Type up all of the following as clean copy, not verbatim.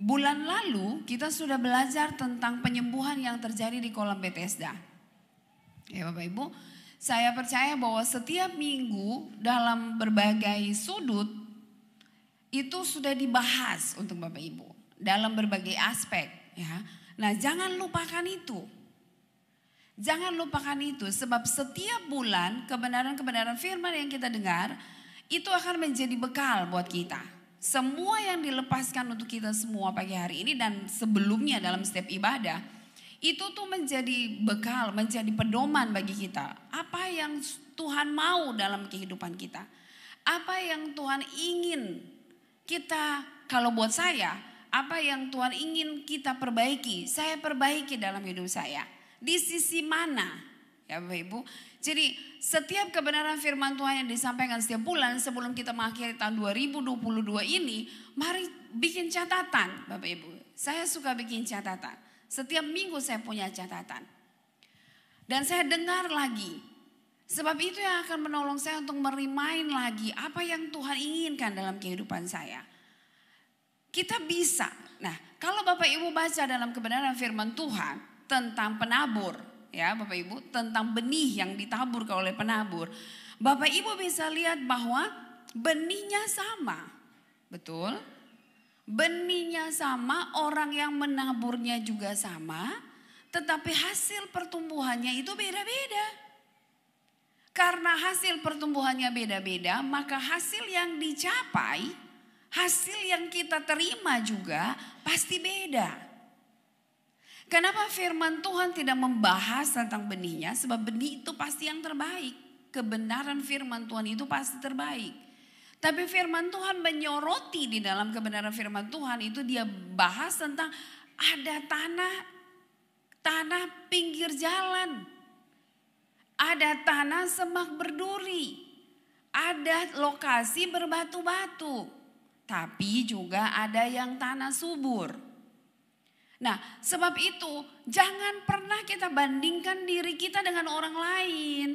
Bulan lalu kita sudah belajar tentang penyembuhan yang terjadi di kolam Bethesda. Ya Bapak Ibu, saya percaya bahwa setiap minggu dalam berbagai sudut itu sudah dibahas untuk Bapak Ibu dalam berbagai aspek ya. Nah, jangan lupakan itu. Jangan lupakan itu sebab setiap bulan kebenaran-kebenaran firman yang kita dengar itu akan menjadi bekal buat kita. Semua yang dilepaskan untuk kita semua pagi hari ini dan sebelumnya dalam setiap ibadah, itu tuh menjadi bekal, menjadi pedoman bagi kita. Apa yang Tuhan mau dalam kehidupan kita. Apa yang Tuhan ingin kita, kalau buat saya, apa yang Tuhan ingin kita perbaiki, saya perbaiki dalam hidup saya. Di sisi mana? Ya Bapak Ibu. Jadi setiap kebenaran firman Tuhan yang disampaikan setiap bulan sebelum kita mengakhiri tahun 2022 ini, mari bikin catatan Bapak Ibu. Saya suka bikin catatan. Setiap minggu saya punya catatan. Dan saya dengar lagi. Sebab itu yang akan menolong saya untuk merimain lagi apa yang Tuhan inginkan dalam kehidupan saya. Kita bisa. Nah, kalau Bapak Ibu baca dalam kebenaran firman Tuhan tentang penabur, ya Bapak Ibu, tentang benih yang ditabur oleh penabur. Bapak Ibu bisa lihat bahwa benihnya sama. Betul? Benihnya sama, orang yang menaburnya juga sama, tetapi hasil pertumbuhannya itu beda-beda. Karena hasil pertumbuhannya beda-beda, maka hasil yang dicapai, hasil yang kita terima juga pasti beda. Kenapa firman Tuhan tidak membahas tentang benihnya? Sebab benih itu pasti yang terbaik. Kebenaran firman Tuhan itu pasti terbaik. Tapi firman Tuhan menyoroti di dalam kebenaran firman Tuhan itu dia bahas tentang ada tanah pinggir jalan. Ada tanah semak berduri. Ada lokasi berbatu-batu. Tapi juga ada yang tanah subur. Nah, sebab itu jangan pernah kita bandingkan diri kita dengan orang lain.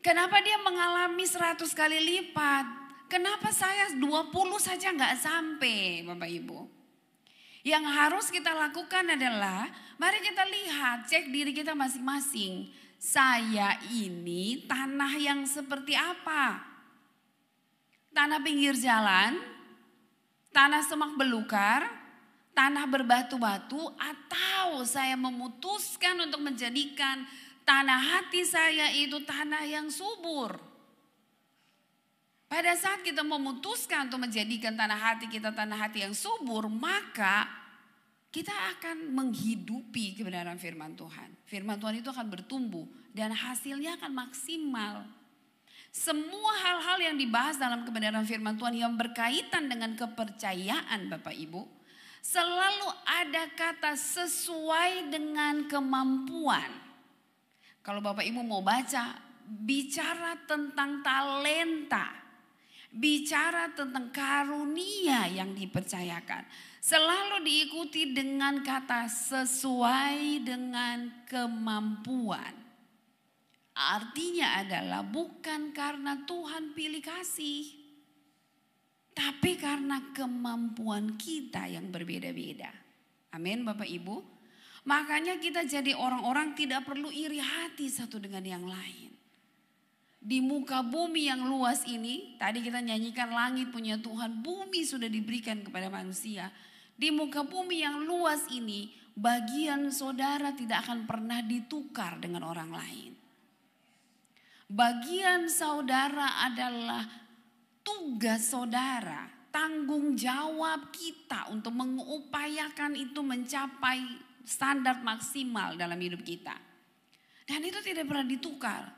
Kenapa dia mengalami 100 kali lipat? Kenapa saya 20 saja nggak sampai, Bapak Ibu? Yang harus kita lakukan adalah mari kita lihat, cek diri kita masing-masing. Saya ini tanah yang seperti apa? Tanah pinggir jalan, tanah semak belukar, tanah berbatu-batu, atau saya memutuskan untuk menjadikan tanah hati saya itu tanah yang subur. Pada saat kita memutuskan untuk menjadikan tanah hati kita tanah hati yang subur, maka kita akan menghidupi kebenaran firman Tuhan. Firman Tuhan itu akan bertumbuh dan hasilnya akan maksimal. Semua hal-hal yang dibahas dalam kebenaran firman Tuhan yang berkaitan dengan kepercayaan Bapak Ibu, selalu ada kata sesuai dengan kemampuan. Kalau Bapak Ibu mau baca, bicara tentang talenta, bicara tentang karunia yang dipercayakan. Selalu diikuti dengan kata sesuai dengan kemampuan. Artinya adalah bukan karena Tuhan pilih kasih, tapi karena kemampuan kita yang berbeda-beda. Amin Bapak Ibu. Makanya kita jadi orang-orang tidak perlu iri hati satu dengan yang lain. Di muka bumi yang luas ini, tadi kita nyanyikan langit punya Tuhan, bumi sudah diberikan kepada manusia. Di muka bumi yang luas ini, bagian saudara tidak akan pernah ditukar dengan orang lain. Bagian saudara adalah tugas saudara, tanggung jawab kita untuk mengupayakan itu mencapai standar maksimal dalam hidup kita. Dan itu tidak pernah ditukar.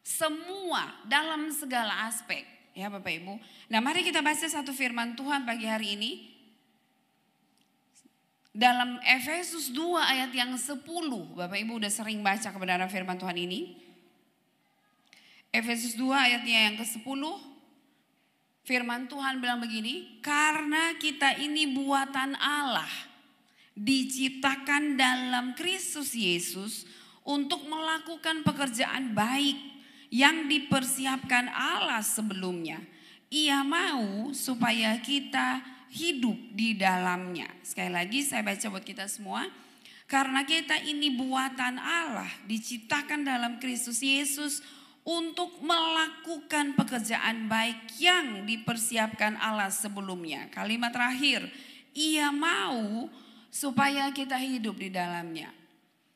Semua dalam segala aspek, ya Bapak Ibu. Nah, mari kita baca satu firman Tuhan pagi hari ini. Dalam Efesus 2 ayat yang 10, Bapak Ibu udah sering baca kebenaran firman Tuhan ini. Efesus 2 ayatnya yang ke-10, firman Tuhan bilang begini, karena kita ini buatan Allah, diciptakan dalam Kristus Yesus untuk melakukan pekerjaan baik yang dipersiapkan Allah sebelumnya. Ia mau supaya kita hidup di dalamnya. Sekali lagi saya baca buat kita semua. Karena kita ini buatan Allah, diciptakan dalam Kristus Yesus untuk melakukan pekerjaan baik yang dipersiapkan Allah sebelumnya. Kalimat terakhir, ia mau supaya kita hidup di dalamnya.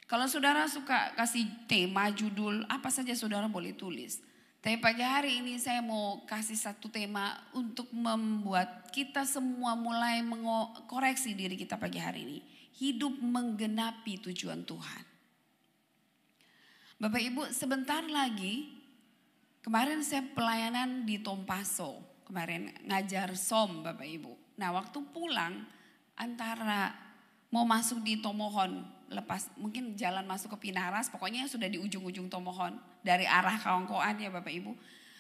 Kalau saudara suka kasih tema, judul, apa saja saudara boleh tulis. Tapi pagi hari ini saya mau kasih satu tema untuk membuat kita semua mulai mengoreksi diri kita pagi hari ini. Hidup menggenapi tujuan Tuhan. Bapak Ibu, sebentar lagi kemarin saya pelayanan di Tompaso, kemarin ngajar SOM Bapak Ibu. Nah waktu pulang antara mau masuk di Tomohon, lepas mungkin jalan masuk ke Pinaras, pokoknya sudah di ujung-ujung Tomohon dari arah Kaongkoan ya Bapak Ibu.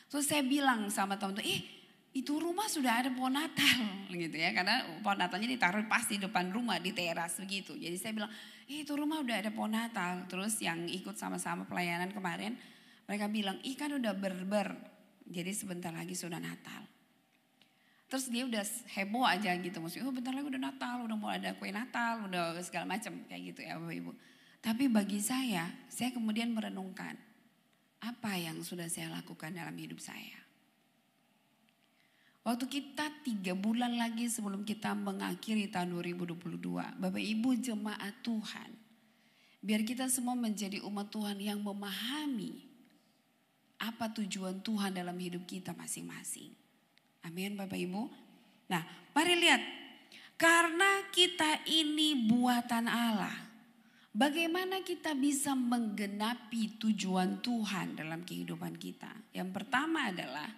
Terus saya bilang sama teman-teman, itu rumah sudah ada pohon Natal gitu ya, karena pohon Natalnya ditaruh pas di depan rumah di teras begitu. Jadi saya bilang, itu rumah udah ada pohon Natal. Terus yang ikut sama-sama pelayanan kemarin, mereka bilang, kan udah berber, jadi sebentar lagi sudah Natal. Terus dia udah heboh aja gitu, maksudnya bentar lagi udah Natal, udah mau ada kue Natal, udah segala macam kayak gitu ya Bapak Ibu. Tapi bagi saya kemudian merenungkan, apa yang sudah saya lakukan dalam hidup saya. Waktu kita 3 bulan lagi sebelum kita mengakhiri tahun 2022, Bapak Ibu jemaat Tuhan, biar kita semua menjadi umat Tuhan yang memahami apa tujuan Tuhan dalam hidup kita masing-masing. Amin Bapak Ibu. Nah mari lihat. Karena kita ini buatan Allah. Bagaimana kita bisa menggenapi tujuan Tuhan dalam kehidupan kita. Yang pertama adalah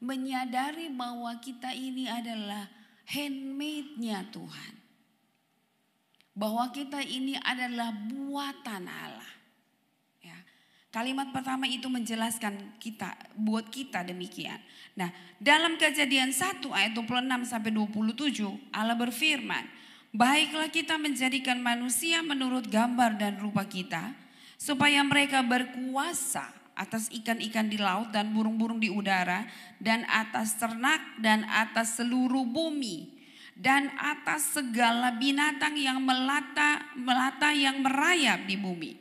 menyadari bahwa kita ini adalah handmade-nya Tuhan. Bahwa kita ini adalah buatan Allah. Kalimat pertama itu menjelaskan buat kita demikian. Nah, dalam Kejadian 1 ayat 26 sampai 27 Allah berfirman, baiklah kita menjadikan manusia menurut gambar dan rupa kita, supaya mereka berkuasa atas ikan-ikan di laut dan burung-burung di udara, dan atas ternak dan atas seluruh bumi, dan atas segala binatang yang melata yang merayap di bumi.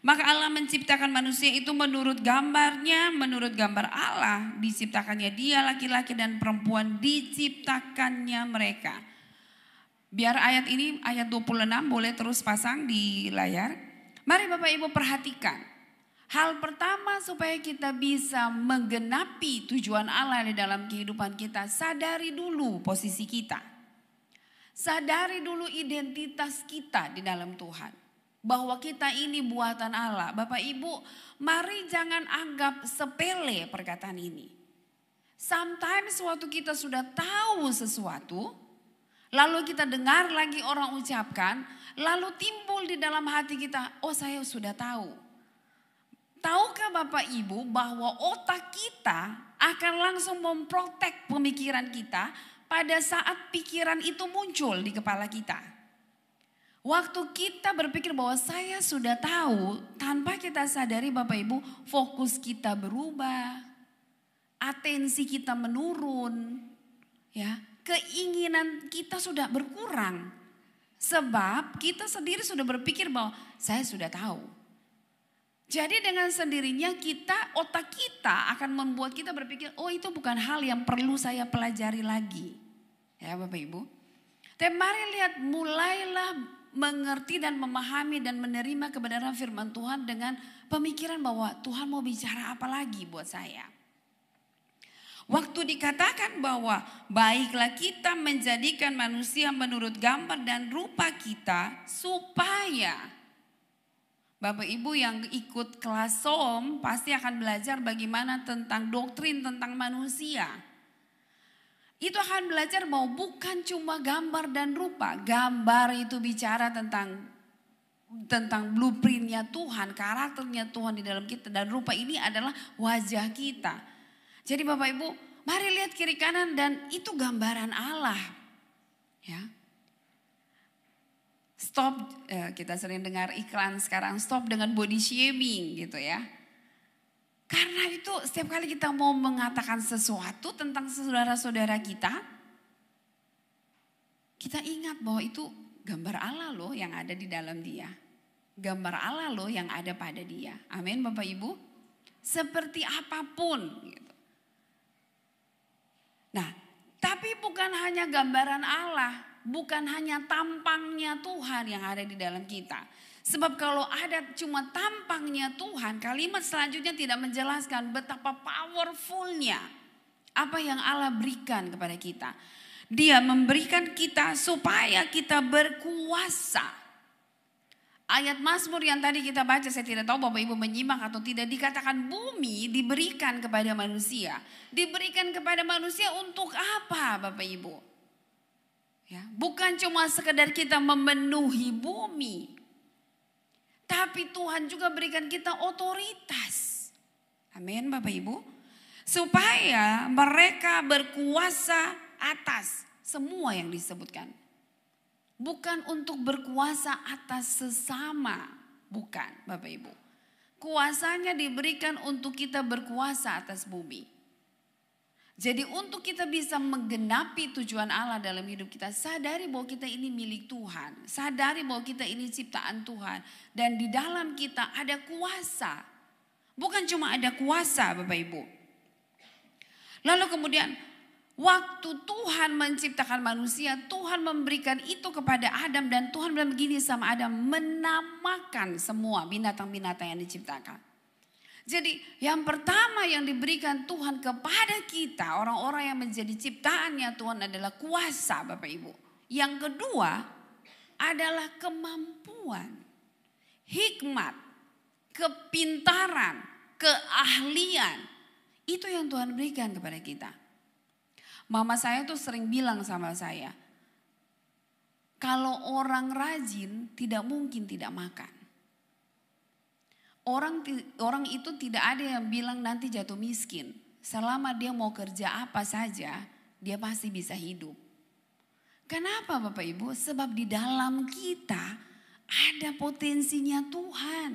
Maka Allah menciptakan manusia itu menurut gambarnya, menurut gambar Allah diciptakannya dia, laki-laki dan perempuan diciptakannya mereka. Biar ayat ini, ayat 26 boleh terus pasang di layar. Mari Bapak Ibu perhatikan. Hal pertama supaya kita bisa menggenapi tujuan Allah di dalam kehidupan kita, sadari dulu posisi kita. Sadari dulu identitas kita di dalam Tuhan. Bahwa kita ini buatan Allah. Bapak Ibu, mari jangan anggap sepele perkataan ini. Sometimes waktu kita sudah tahu sesuatu, lalu kita dengar lagi orang ucapkan, lalu timbul di dalam hati kita, saya sudah tahu. Tahukah Bapak Ibu bahwa otak kita akan langsung memprotek pemikiran kita pada saat pikiran itu muncul di kepala kita. Waktu kita berpikir bahwa saya sudah tahu, tanpa kita sadari Bapak Ibu, fokus kita berubah, atensi kita menurun, ya, keinginan kita sudah berkurang. Sebab kita sendiri sudah berpikir bahwa saya sudah tahu. Jadi dengan sendirinya otak kita akan membuat kita berpikir, itu bukan hal yang perlu saya pelajari lagi. Ya Bapak Ibu. Tapi mari lihat, mulailah mengerti dan memahami dan menerima kebenaran firman Tuhan dengan pemikiran bahwa Tuhan mau bicara apa lagi buat saya. Waktu dikatakan bahwa baiklah kita menjadikan manusia menurut gambar dan rupa kita, supaya Bapak Ibu yang ikut kelas SOM pasti akan belajar bagaimana tentang doktrin tentang manusia. Itu akan belajar bahwa bukan cuma gambar dan rupa. Gambar itu bicara tentang blueprintnya Tuhan, karakternya Tuhan di dalam kita. Dan rupa ini adalah wajah kita. Jadi Bapak Ibu, mari lihat kiri kanan dan itu gambaran Allah. Ya. Stop, kita sering dengar iklan sekarang, stop dengan body shaming gitu ya. Karena itu setiap kali kita mau mengatakan sesuatu tentang saudara-saudara kita ingat bahwa itu gambar Allah loh yang ada di dalam dia. Gambar Allah loh yang ada pada dia. Amin Bapak Ibu. Seperti apapun gitu. Nah, tapi bukan hanya gambaran Allah, bukan hanya tampangnya Tuhan yang ada di dalam kita. Sebab kalau ada cuma tampangnya Tuhan, kalimat selanjutnya tidak menjelaskan betapa powerfulnya apa yang Allah berikan kepada kita. Dia memberikan kita supaya kita berkuasa. Ayat Mazmur yang tadi kita baca, saya tidak tahu Bapak Ibu menyimak atau tidak, dikatakan bumi diberikan kepada manusia. Diberikan kepada manusia untuk apa Bapak Ibu? Ya, bukan cuma sekedar kita memenuhi bumi. Tapi Tuhan juga berikan kita otoritas. Amin Bapak Ibu. Supaya mereka berkuasa atas semua yang disebutkan. Bukan untuk berkuasa atas sesama. Bukan Bapak Ibu. Kuasanya diberikan untuk kita berkuasa atas bumi. Jadi untuk kita bisa menggenapi tujuan Allah dalam hidup kita, sadari bahwa kita ini milik Tuhan. Sadari bahwa kita ini ciptaan Tuhan. Dan di dalam kita ada kuasa. Bukan cuma ada kuasa Bapak Ibu. Lalu kemudian waktu Tuhan menciptakan manusia, Tuhan memberikan itu kepada Adam. Dan Tuhan bilang begini sama Adam, menamakan semua binatang-binatang yang diciptakan. Jadi yang pertama yang diberikan Tuhan kepada kita, orang-orang yang menjadi ciptaannya Tuhan adalah kuasa Bapak Ibu. Yang kedua adalah kemampuan, hikmat, kepintaran, keahlian. Itu yang Tuhan berikan kepada kita. Mama saya tuh sering bilang sama saya, kalau orang rajin tidak mungkin tidak makan. Orang itu tidak ada yang bilang nanti jatuh miskin. Selama dia mau kerja apa saja, dia pasti bisa hidup. Kenapa Bapak Ibu? Sebab di dalam kita ada potensinya Tuhan.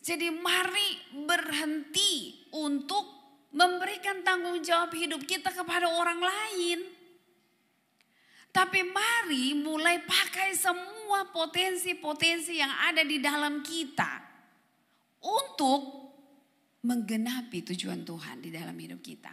Jadi mari berhenti untuk memberikan tanggung jawab hidup kita kepada orang lain. Tapi mari mulai pakai semua potensi-potensi yang ada di dalam kita untuk menggenapi tujuan Tuhan di dalam hidup kita.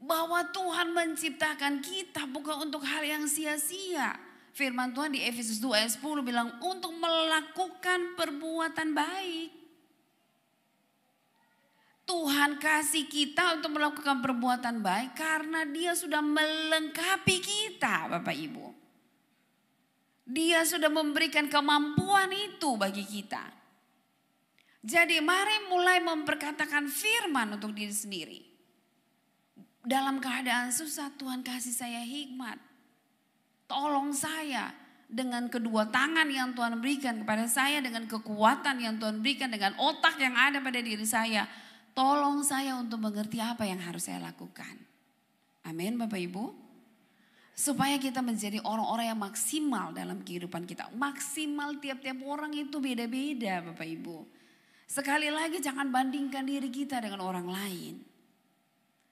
Bahwa Tuhan menciptakan kita bukan untuk hal yang sia-sia. Firman Tuhan di Efesus 2 ayat 10 bilang untuk melakukan perbuatan baik. Tuhan kasih kita untuk melakukan perbuatan baik karena dia sudah melengkapi kita Bapak Ibu. Dia sudah memberikan kemampuan itu bagi kita. Jadi mari mulai memperkatakan firman untuk diri sendiri. Dalam keadaan susah Tuhan kasih saya hikmat. Tolong saya dengan kedua tangan yang Tuhan berikan kepada saya. Dengan kekuatan yang Tuhan berikan. Dengan otak yang ada pada diri saya. Tolong saya untuk mengerti apa yang harus saya lakukan. Amin Bapak Ibu. Supaya kita menjadi orang-orang yang maksimal dalam kehidupan kita. Maksimal tiap-tiap orang itu beda-beda Bapak Ibu. Sekali lagi jangan bandingkan diri kita dengan orang lain.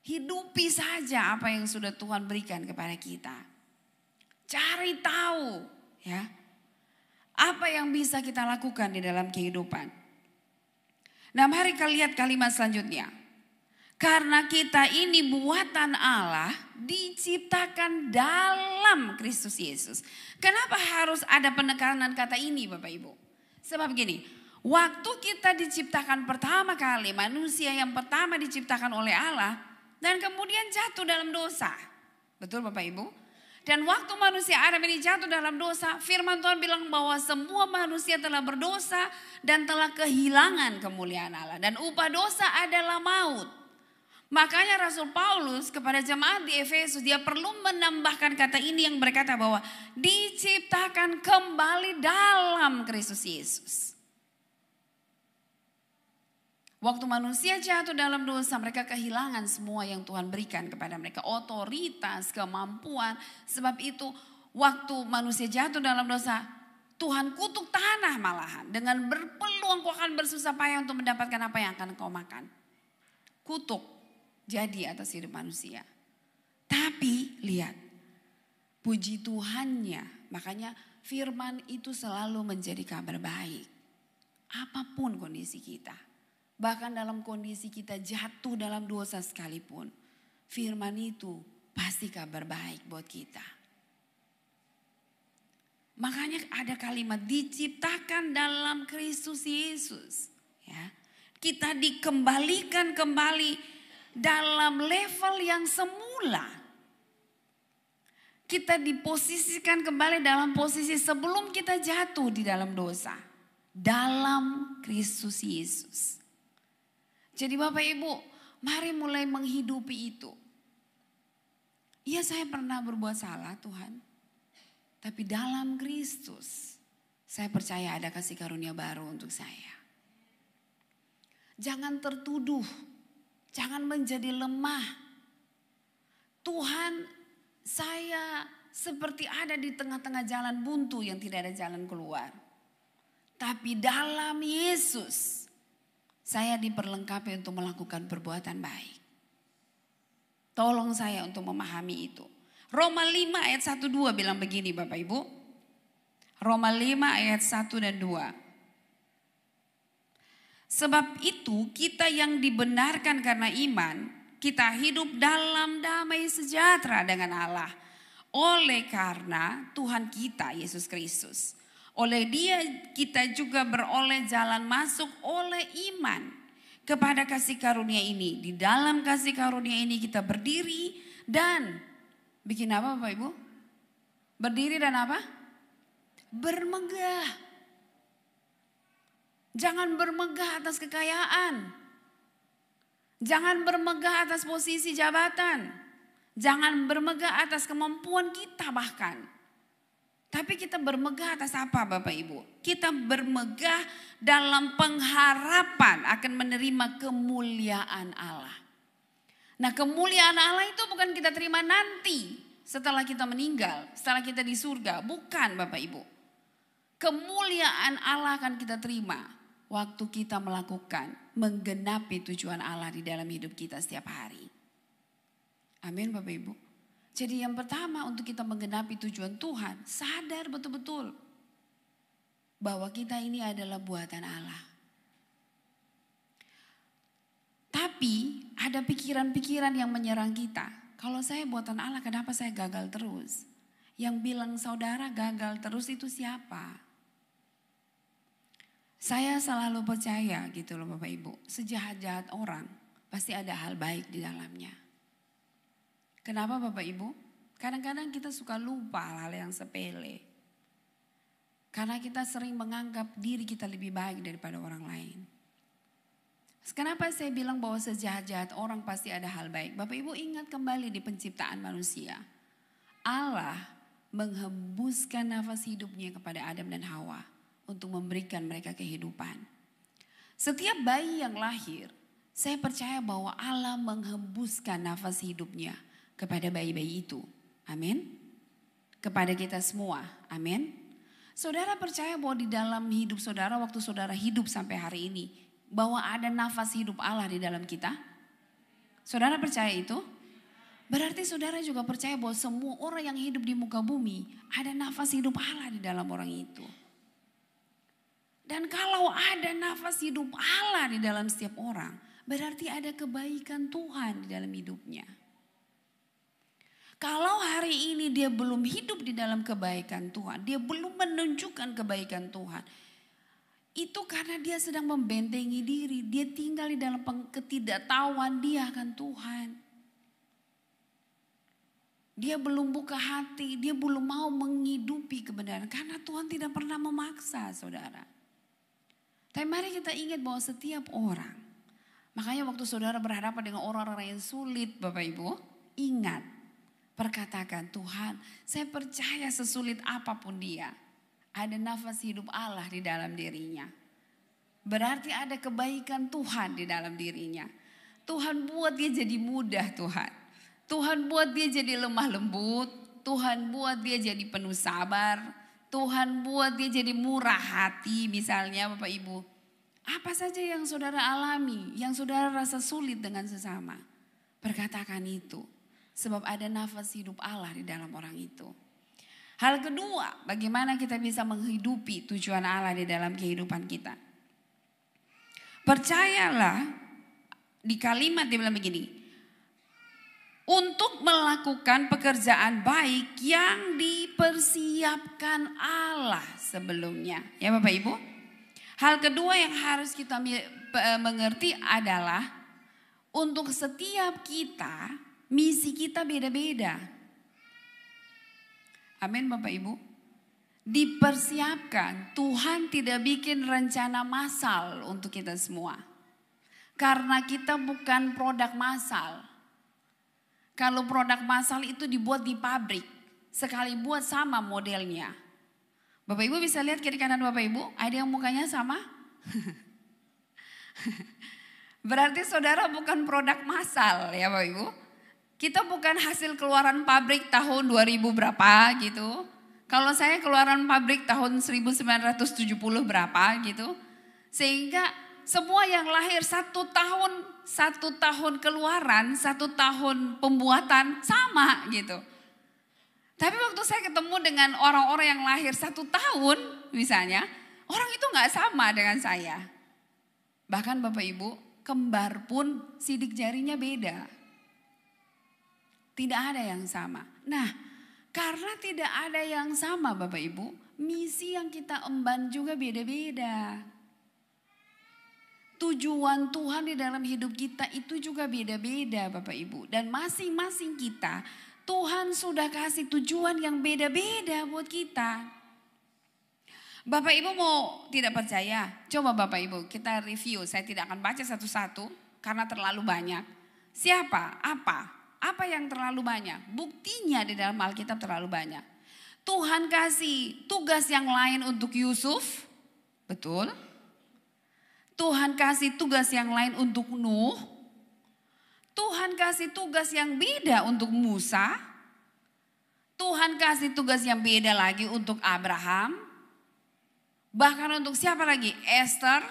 Hidupi saja apa yang sudah Tuhan berikan kepada kita. Cari tahu ya. Apa yang bisa kita lakukan di dalam kehidupan. Nah mari kita lihat kalimat selanjutnya. Karena kita ini buatan Allah diciptakan dalam Kristus Yesus. Kenapa harus ada penekanan kata ini Bapak Ibu? Sebab gini, waktu kita diciptakan pertama kali, manusia yang pertama diciptakan oleh Allah. Dan kemudian jatuh dalam dosa. Betul Bapak Ibu? Dan waktu manusia Adam ini jatuh dalam dosa, firman Tuhan bilang bahwa semua manusia telah berdosa dan telah kehilangan kemuliaan Allah. Dan upah dosa adalah maut. Makanya Rasul Paulus kepada jemaat di Efesus, dia perlu menambahkan kata ini yang berkata bahwa diciptakan kembali dalam Kristus Yesus. Waktu manusia jatuh dalam dosa, mereka kehilangan semua yang Tuhan berikan kepada mereka. Otoritas, kemampuan. Sebab itu waktu manusia jatuh dalam dosa, Tuhan kutuk tanah malahan. Dengan berpeluang kau akan bersusah payah untuk mendapatkan apa yang akan kau makan. Kutuk jadi atas hidup manusia. Tapi lihat, puji Tuhannya, makanya firman itu selalu menjadi kabar baik. Apapun kondisi kita. Bahkan dalam kondisi kita jatuh dalam dosa sekalipun. Firman itu pasti kabar baik buat kita. Makanya ada kalimat diciptakan dalam Kristus Yesus. Ya. Kita dikembalikan kembali dalam level yang semula. Kita diposisikan kembali dalam posisi sebelum kita jatuh di dalam dosa. Dalam Kristus Yesus. Jadi Bapak Ibu, mari mulai menghidupi itu. Iya, saya pernah berbuat salah Tuhan. Tapi dalam Kristus, saya percaya ada kasih karunia baru untuk saya. Jangan tertuduh, jangan menjadi lemah. Tuhan, saya seperti ada di tengah-tengah jalan buntu yang tidak ada jalan keluar. Tapi dalam Yesus, saya diperlengkapi untuk melakukan perbuatan baik. Tolong saya untuk memahami itu. Roma 5 ayat 1-2 bilang begini Bapak Ibu. Roma 5 ayat 1 dan 2. Sebab itu kita yang dibenarkan karena iman, kita hidup dalam damai sejahtera dengan Allah. Oleh karena Tuhan kita Yesus Kristus. Oleh Dia kita juga beroleh jalan masuk oleh iman kepada kasih karunia ini. Di dalam kasih karunia ini kita berdiri dan bikin apa Bapak Ibu? Berdiri dan apa? Bermegah. Jangan bermegah atas kekayaan. Jangan bermegah atas posisi jabatan. Jangan bermegah atas kemampuan kita bahkan. Tapi kita bermegah atas apa Bapak Ibu? Kita bermegah dalam pengharapan akan menerima kemuliaan Allah. Nah, kemuliaan Allah itu bukan kita terima nanti setelah kita meninggal, setelah kita di surga. Bukan Bapak Ibu. Kemuliaan Allah akan kita terima waktu kita melakukan, menggenapi tujuan Allah di dalam hidup kita setiap hari. Amin Bapak Ibu. Jadi yang pertama untuk kita menggenapi tujuan Tuhan, sadar betul-betul bahwa kita ini adalah buatan Allah. Tapi ada pikiran-pikiran yang menyerang kita. Kalau saya buatan Allah, kenapa saya gagal terus? Yang bilang saudara gagal terus itu siapa? Saya selalu percaya gitu loh Bapak Ibu. Sejahat-jahat orang pasti ada hal baik di dalamnya. Kenapa Bapak Ibu? Kadang-kadang kita suka lupa hal yang sepele. Karena kita sering menganggap diri kita lebih baik daripada orang lain. Kenapa saya bilang bahwa sejahat-jahat orang pasti ada hal baik? Bapak Ibu ingat kembali di penciptaan manusia. Allah menghembuskan nafas hidupnya kepada Adam dan Hawa untuk memberikan mereka kehidupan. Setiap bayi yang lahir, saya percaya bahwa Allah menghembuskan nafas hidupnya kepada bayi-bayi itu. Amin. Kepada kita semua. Amin. Saudara percaya bahwa di dalam hidup saudara, waktu saudara hidup sampai hari ini, bahwa ada nafas hidup Allah di dalam kita? Saudara percaya itu? Berarti saudara juga percaya bahwa semua orang yang hidup di muka bumi ada nafas hidup Allah di dalam orang itu. Dan kalau ada nafas hidup Allah di dalam setiap orang, berarti ada kebaikan Tuhan di dalam hidupnya. Kalau hari ini dia belum hidup di dalam kebaikan Tuhan, dia belum menunjukkan kebaikan Tuhan, itu karena dia sedang membentengi diri, dia tinggal di dalam ketidaktahuan dia akan Tuhan. Dia belum buka hati, dia belum mau menghidupi kebenaran karena Tuhan tidak pernah memaksa saudara. Tapi mari kita ingat bahwa setiap orang, makanya waktu saudara berhadapan dengan orang-orang yang sulit Bapak Ibu, ingat, perkatakan Tuhan, saya percaya sesulit apapun dia, ada nafas hidup Allah di dalam dirinya. Berarti ada kebaikan Tuhan di dalam dirinya. Tuhan buat dia jadi mudah Tuhan. Tuhan buat dia jadi lemah lembut. Tuhan buat dia jadi penuh sabar. Tuhan buat dia jadi murah hati misalnya Bapak Ibu. Apa saja yang saudara alami, yang saudara rasa sulit dengan sesama. Perkatakan itu. Sebab ada nafas hidup Allah di dalam orang itu. Hal kedua, bagaimana kita bisa menghidupi tujuan Allah di dalam kehidupan kita. Percayalah, di kalimat dia bilang begini. Untuk melakukan pekerjaan baik yang dipersiapkan Allah sebelumnya. Ya Bapak Ibu. Hal kedua yang harus kita mengerti adalah untuk setiap kita, misi kita beda-beda. Amin Bapak Ibu. Dipersiapkan, Tuhan tidak bikin rencana massal untuk kita semua. Karena kita bukan produk massal. Kalau produk massal itu dibuat di pabrik, sekali buat sama modelnya. Bapak Ibu bisa lihat kiri kanan Bapak Ibu, ada yang mukanya sama? Berarti saudara bukan produk massal ya Bapak Ibu. Kita bukan hasil keluaran pabrik tahun 2000 berapa gitu. Kalau saya keluaran pabrik tahun 1970 berapa gitu. Sehingga semua yang lahir satu tahun keluaran, 1 tahun pembuatan sama gitu. Tapi waktu saya ketemu dengan orang-orang yang lahir 1 tahun misalnya, orang itu gak sama dengan saya. Bahkan Bapak Ibu, kembar pun sidik jarinya beda. Tidak ada yang sama. Nah, karena tidak ada yang sama Bapak Ibu, misi yang kita emban juga beda-beda. Tujuan Tuhan di dalam hidup kita itu juga beda-beda Bapak Ibu. Dan masing-masing kita Tuhan sudah kasih tujuan yang beda-beda buat kita. Bapak Ibu mau tidak percaya? Coba Bapak Ibu kita review. Saya tidak akan baca satu-satu karena terlalu banyak. Siapa? Apa yang terlalu banyak? Buktinya di dalam Alkitab terlalu banyak. Tuhan kasih tugas yang lain untuk Yusuf. Betul. Tuhan kasih tugas yang lain untuk Nuh. Tuhan kasih tugas yang beda untuk Musa. Tuhan kasih tugas yang beda lagi untuk Abraham. Bahkan untuk siapa lagi? Esther,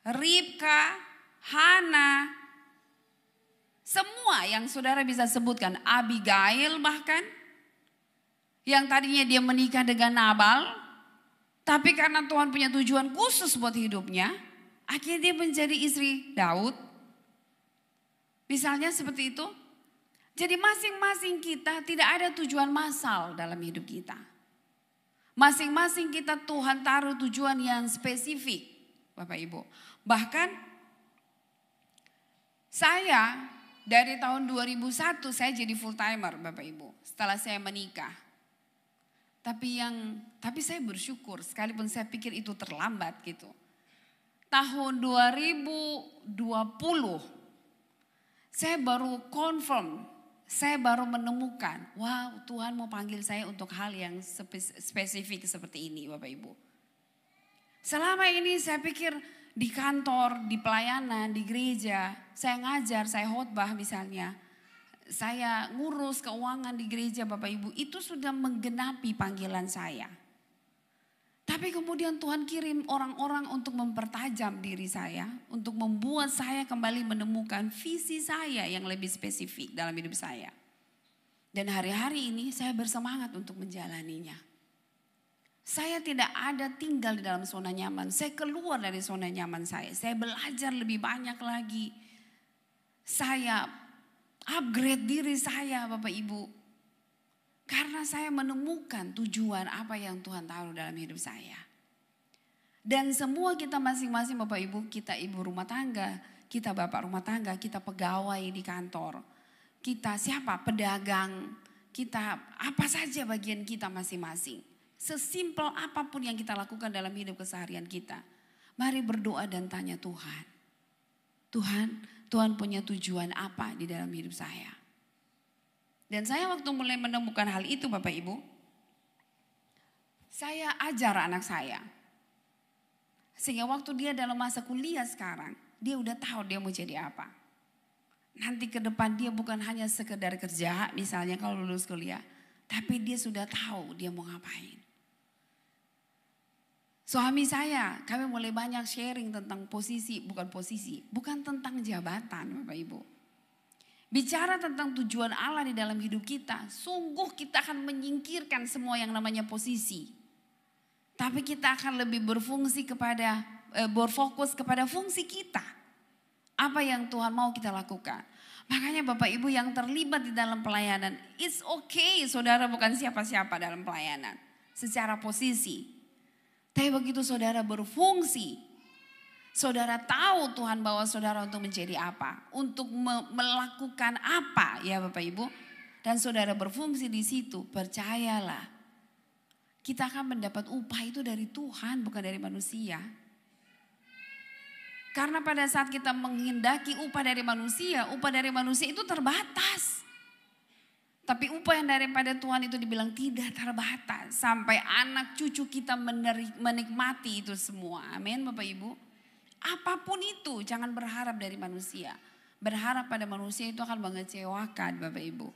Ribka, Hana. Semua yang saudara bisa sebutkan. Abigail bahkan. Yang tadinya dia menikah dengan Nabal. Tapi karena Tuhan punya tujuan khusus buat hidupnya. Akhirnya dia menjadi istri Daud. Misalnya seperti itu. Jadi masing-masing kita tidak ada tujuan massal dalam hidup kita. Masing-masing kita Tuhan taruh tujuan yang spesifik. Bapak Ibu. Bahkan saya dari tahun 2001 saya jadi full timer Bapak Ibu. Setelah saya menikah. Tapi saya bersyukur sekalipun saya pikir itu terlambat gitu. Tahun 2020 saya baru confirm, saya baru menemukan, wow Tuhan mau panggil saya untuk hal yang spesifik seperti ini Bapak Ibu. Selama ini saya pikir di kantor, di pelayanan, di gereja, saya ngajar, saya khotbah misalnya. Saya ngurus keuangan di gereja Bapak Ibu, itu sudah menggenapi panggilan saya. Tapi kemudian Tuhan kirim orang-orang untuk mempertajam diri saya. Untuk membuat saya kembali menemukan visi saya yang lebih spesifik dalam hidup saya. Dan hari-hari ini saya bersemangat untuk menjalaninya. Saya tidak ada tinggal di dalam zona nyaman. Saya keluar dari zona nyaman saya. Saya belajar lebih banyak lagi. Saya upgrade diri saya Bapak Ibu. Karena saya menemukan tujuan apa yang Tuhan taruh dalam hidup saya. Dan semua kita masing-masing Bapak Ibu, kita ibu rumah tangga, kita bapak rumah tangga, kita pegawai di kantor. Kita siapa? Pedagang, kita apa saja bagian kita masing-masing. Sesimpel apapun yang kita lakukan dalam hidup keseharian kita. Mari berdoa dan tanya Tuhan. Tuhan punya tujuan apa di dalam hidup saya? Dan saya waktu mulai menemukan hal itu Bapak Ibu, saya ajar anak saya. Sehingga waktu dia dalam masa kuliah sekarang, dia udah tahu dia mau jadi apa. Nanti ke depan dia bukan hanya sekedar kerja misalnya kalau lulus kuliah. Tapi dia sudah tahu dia mau ngapain. Suami saya, kami mulai banyak sharing tentang bukan tentang jabatan Bapak Ibu. Bicara tentang tujuan Allah di dalam hidup kita, sungguh kita akan menyingkirkan semua yang namanya posisi. Tapi kita akan lebih berfokus kepada fungsi kita. Apa yang Tuhan mau kita lakukan. Makanya Bapak Ibu yang terlibat di dalam pelayanan, it's okay saudara bukan siapa-siapa dalam pelayanan. Secara posisi. Tapi begitu saudara berfungsi, saudara tahu Tuhan bawa saudara untuk menjadi apa, untuk melakukan apa ya Bapak Ibu, dan saudara berfungsi di situ, percayalah, kita akan mendapat upah itu dari Tuhan bukan dari manusia. Karena pada saat kita menghendaki upah dari manusia itu terbatas. Tapi upah yang daripada Tuhan itu dibilang tidak terbatas. Sampai anak cucu kita menikmati itu semua. Amin Bapak Ibu. Apapun itu jangan berharap dari manusia. Berharap pada manusia itu akan mengecewakan Bapak Ibu.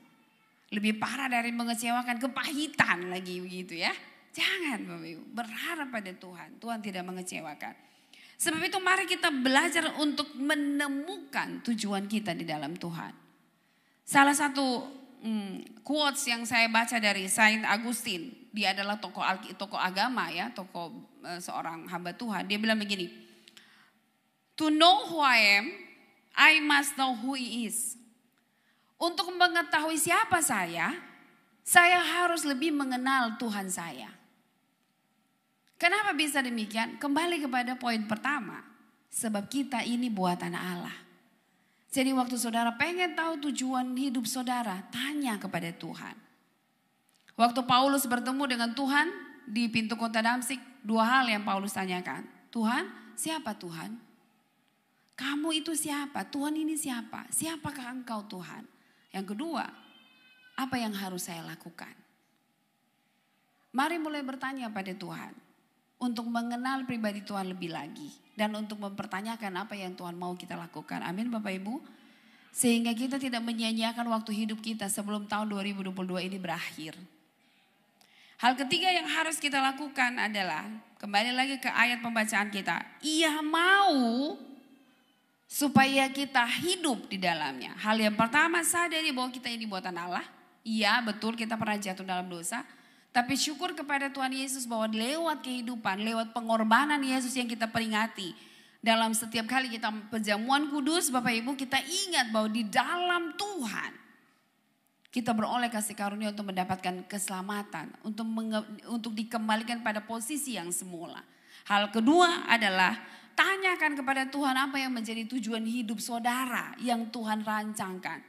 Lebih parah dari mengecewakan, kepahitan lagi begitu ya. Jangan Bapak Ibu, berharap pada Tuhan. Tuhan tidak mengecewakan. Sebab itu mari kita belajar untuk menemukan tujuan kita di dalam Tuhan. Salah satu quotes yang saya baca dari Saint Augustine, dia adalah tokoh agama ya, seorang hamba Tuhan. Dia bilang begini, to know who I am, I must know who he is. Untuk mengetahui siapa saya harus lebih mengenal Tuhan saya. Kenapa bisa demikian? Kembali kepada poin pertama, sebab kita ini buatan Allah. Jadi waktu saudara pengen tahu tujuan hidup saudara, tanya kepada Tuhan. Waktu Paulus bertemu dengan Tuhan di pintu kota Damsik, dua hal yang Paulus tanyakan. Tuhan, siapa Tuhan? Kamu itu siapa? Tuhan ini siapa? Siapakah engkau Tuhan? Yang kedua, apa yang harus saya lakukan? Mari mulai bertanya pada Tuhan. Untuk mengenal pribadi Tuhan lebih lagi. Dan untuk mempertanyakan apa yang Tuhan mau kita lakukan. Amin Bapak Ibu. Sehingga kita tidak menyia-nyiakan waktu hidup kita sebelum tahun 2022 ini berakhir. Hal ketiga yang harus kita lakukan adalah, kembali lagi ke ayat pembacaan kita. Ia mau supaya kita hidup di dalamnya. Hal yang pertama, sadari bahwa kita ini buatan Allah. Iya betul kita pernah jatuh dalam dosa. Tapi syukur kepada Tuhan Yesus bahwa lewat kehidupan, lewat pengorbanan Yesus yang kita peringati. Dalam setiap kali kita perjamuan kudus, Bapak Ibu, kita ingat bahwa di dalam Tuhan kita beroleh kasih karunia untuk mendapatkan keselamatan, untuk dikembalikan pada posisi yang semula. Hal kedua adalah tanyakan kepada Tuhan apa yang menjadi tujuan hidup saudara yang Tuhan rancangkan.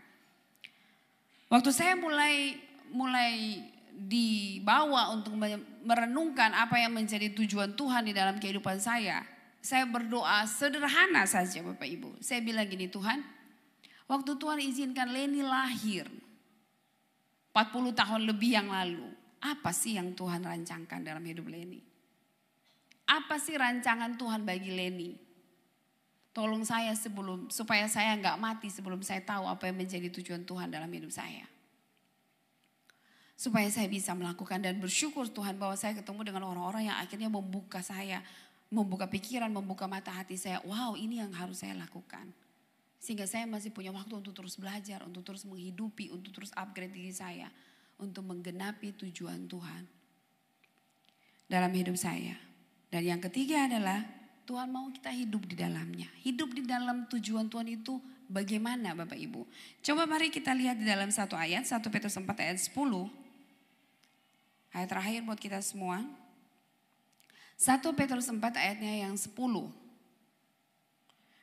Waktu saya mulai dibawa untuk merenungkan apa yang menjadi tujuan Tuhan di dalam kehidupan saya berdoa sederhana saja Bapak Ibu. Saya bilang gini, Tuhan, waktu Tuhan izinkan Leni lahir 40 tahun lebih yang lalu, apa sih yang Tuhan rancangkan dalam hidup Leni? Apa sih rancangan Tuhan bagi Leni? Tolong saya supaya saya nggak mati sebelum saya tahu apa yang menjadi tujuan Tuhan dalam hidup saya. Supaya saya bisa melakukan dan bersyukur Tuhan bahwa saya ketemu dengan orang-orang yang akhirnya membuka saya, membuka pikiran, membuka mata hati saya. Wow, ini yang harus saya lakukan. Sehingga saya masih punya waktu untuk terus belajar, untuk terus menghidupi, untuk terus upgrade diri saya. Untuk menggenapi tujuan Tuhan dalam hidup saya. Dan yang ketiga adalah Tuhan mau kita hidup di dalamnya. Hidup di dalam tujuan Tuhan itu bagaimana Bapak Ibu? Coba mari kita lihat di dalam satu ayat, 1 Petrus 4 ayat 10. Ayat terakhir buat kita semua. 1 Petrus 4 ayatnya yang 10.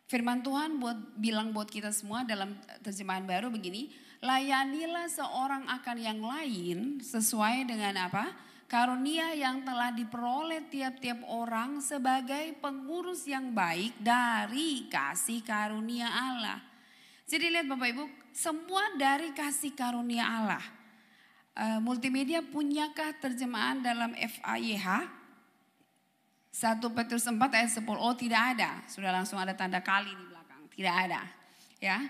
Firman Tuhan bilang buat kita semua dalam terjemahan baru begini. Layanilah seorang akan yang lain sesuai dengan apa? Karunia yang telah diperoleh tiap-tiap orang sebagai pengurus yang baik dari kasih karunia Allah. Jadi lihat Bapak Ibu, semua dari kasih karunia Allah. Multimedia punyakah terjemahan dalam FAYH? 1 Petrus 4 ayat 10. Oh tidak ada. Sudah langsung ada tanda kali di belakang. Tidak ada. Ya.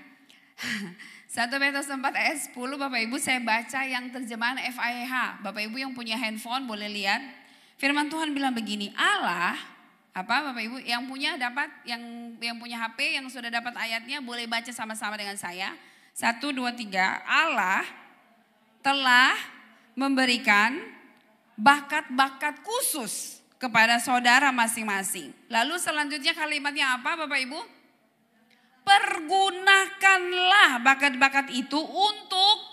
1 Petrus 4 ayat 10 Bapak Ibu saya baca yang terjemahan FAYH. Bapak Ibu yang punya handphone boleh lihat. Firman Tuhan bilang begini, Allah, apa Bapak Ibu yang punya dapat, yang punya HP yang sudah dapat ayatnya boleh baca sama-sama dengan saya. 1, 2, 3. Allah telah memberikan bakat-bakat khusus kepada saudara masing-masing. Lalu selanjutnya kalimatnya apa Bapak Ibu? Pergunakanlah bakat-bakat itu untuk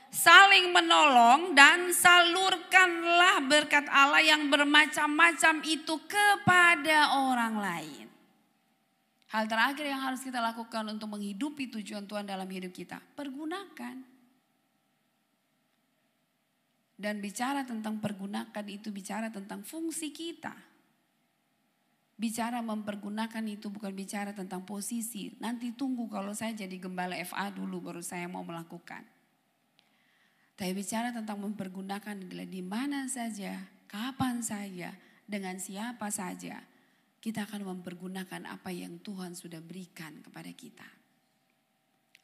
saling menolong dan salurkanlah berkat Allah yang bermacam-macam itu kepada orang lain. Hal terakhir yang harus kita lakukan untuk menghidupi tujuan Tuhan dalam hidup kita, pergunakan. Dan bicara tentang pergunakan itu bicara tentang fungsi kita. Bicara mempergunakan itu bukan bicara tentang posisi. Nanti tunggu kalau saya jadi gembala FA dulu baru saya mau melakukan. Tapi bicara tentang mempergunakan adalah di mana saja, kapan saja, dengan siapa saja. Kita akan mempergunakan apa yang Tuhan sudah berikan kepada kita.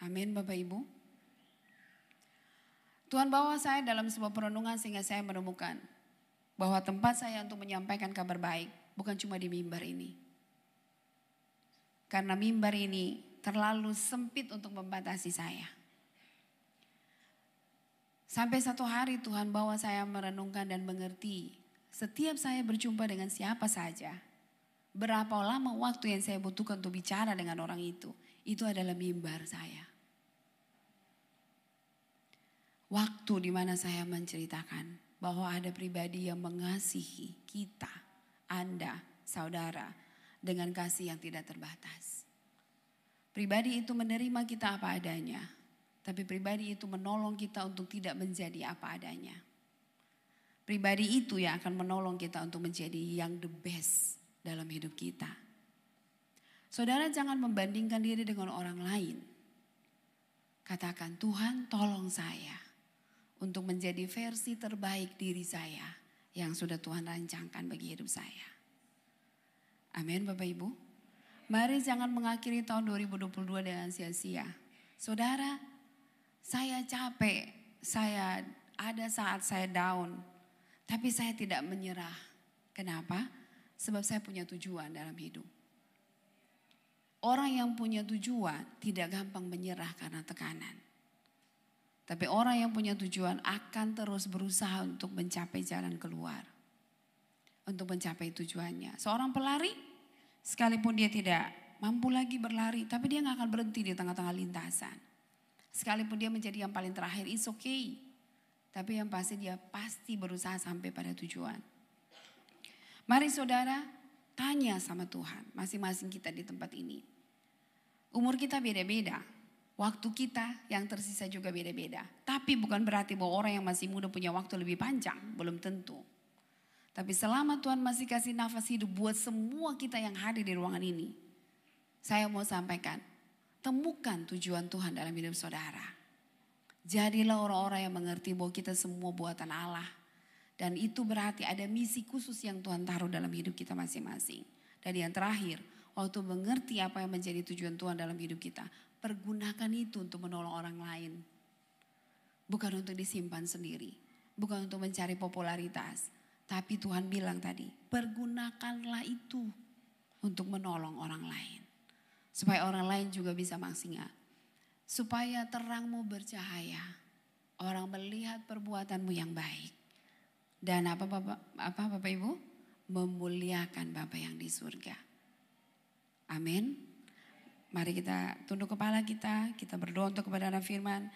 Amin Bapak Ibu. Tuhan bawa saya dalam sebuah perenungan sehingga saya menemukan bahwa tempat saya untuk menyampaikan kabar baik bukan cuma di mimbar ini. Karena mimbar ini terlalu sempit untuk membatasi saya. Sampai satu hari Tuhan bawa saya merenungkan dan mengerti. Setiap saya berjumpa dengan siapa saja. Berapa lama waktu yang saya butuhkan untuk bicara dengan orang itu. Itu adalah mimbar saya. Waktu di mana saya menceritakan bahwa ada pribadi yang mengasihi kita, Anda, saudara, dengan kasih yang tidak terbatas. Pribadi itu menerima kita apa adanya. Tapi pribadi itu menolong kita untuk tidak menjadi apa adanya. Pribadi itu yang akan menolong kita untuk menjadi yang the best dalam hidup kita. Saudara jangan membandingkan diri dengan orang lain. Katakan, Tuhan tolong saya untuk menjadi versi terbaik diri saya yang sudah Tuhan rancangkan bagi hidup saya. Amin Bapak Ibu. Mari jangan mengakhiri tahun 2022 dengan sia-sia. Saudara, saya capek, saya ada saat saya down, tapi saya tidak menyerah. Kenapa? Sebab saya punya tujuan dalam hidup. Orang yang punya tujuan tidak gampang menyerah karena tekanan. Tapi orang yang punya tujuan akan terus berusaha untuk mencapai jalan keluar. Untuk mencapai tujuannya. Seorang pelari, sekalipun dia tidak mampu lagi berlari, tapi dia gak akan berhenti di tengah-tengah lintasan. Sekalipun dia menjadi yang paling terakhir, it's okay. Tapi yang pasti dia pasti berusaha sampai pada tujuan. Mari saudara tanya sama Tuhan, masing-masing kita di tempat ini. Umur kita beda-beda, waktu kita yang tersisa juga beda-beda. Tapi bukan berarti bahwa orang yang masih muda punya waktu lebih panjang, belum tentu. Tapi selama Tuhan masih kasih nafas hidup buat semua kita yang hadir di ruangan ini. Saya mau sampaikan, temukan tujuan Tuhan dalam hidup saudara. Jadilah orang-orang yang mengerti bahwa kita semua buatan Allah. Dan itu berarti ada misi khusus yang Tuhan taruh dalam hidup kita masing-masing. Dan yang terakhir, waktu mengerti apa yang menjadi tujuan Tuhan dalam hidup kita, pergunakan itu untuk menolong orang lain. Bukan untuk disimpan sendiri. Bukan untuk mencari popularitas. Tapi Tuhan bilang tadi, pergunakanlah itu untuk menolong orang lain. Supaya orang lain juga bisa maksimal. Supaya terangmu bercahaya. Orang melihat perbuatanmu yang baik. Dan apa Bapak Ibu? Memuliakan Bapa yang di surga. Amin. Mari kita tunduk kepala kita berdoa untuk kebenaran firman.